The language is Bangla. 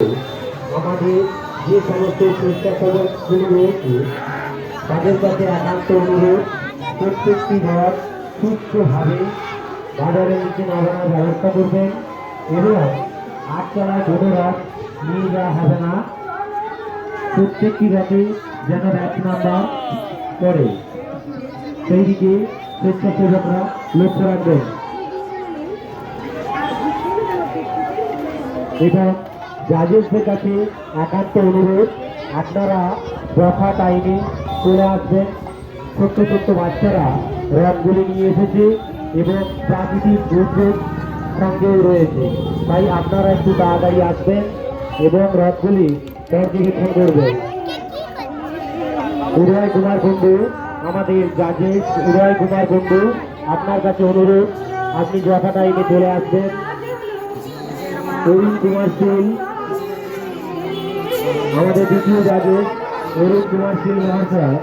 আমাদের যে সমস্ত স্বেচ্ছাসেবকগুলি রয়েছে তাদের কাছে একান্ত অনুরোধ, প্রত্যেকটি ঘর সুস্থভাবে বাজারের নিচে নামানোর ব্যবস্থা করবেন এবং আটতলায় ঘোড়ার নিয়ে যাওয়া হবে না। প্রত্যেকটি ঘরে যেন এক নাম্বার করে সেই দিকে স্বেচ্ছাসেবকরা লক্ষ্য রাখবেন এবং জাজেসদের কাছে একান্ত অনুরোধ, আপনারা যথা টাইমে চলে আসবেন। ছোট্ট ছোট্ট বাচ্চারা রথগুলি নিয়ে এসেছে এবং প্রাকৃতিক দুর্যোগ সঙ্গেও রয়েছে, তাই আপনারা একটু তাড়াতাড়ি আসবেন এবং রথগুলি পর্যবেক্ষণ করবেন। উদয় কুমার কুণ্ডু, আমাদের জাজেস উদয় কুমার কুণ্ডু, আপনার কাছে অনুরোধ আপনি যথা টাইমে চলে আসবেন। অরুণ কুমার সিং, আমাদের দ্বিতীয় জাজেস অরুণ কুমার সিং মহাশয়।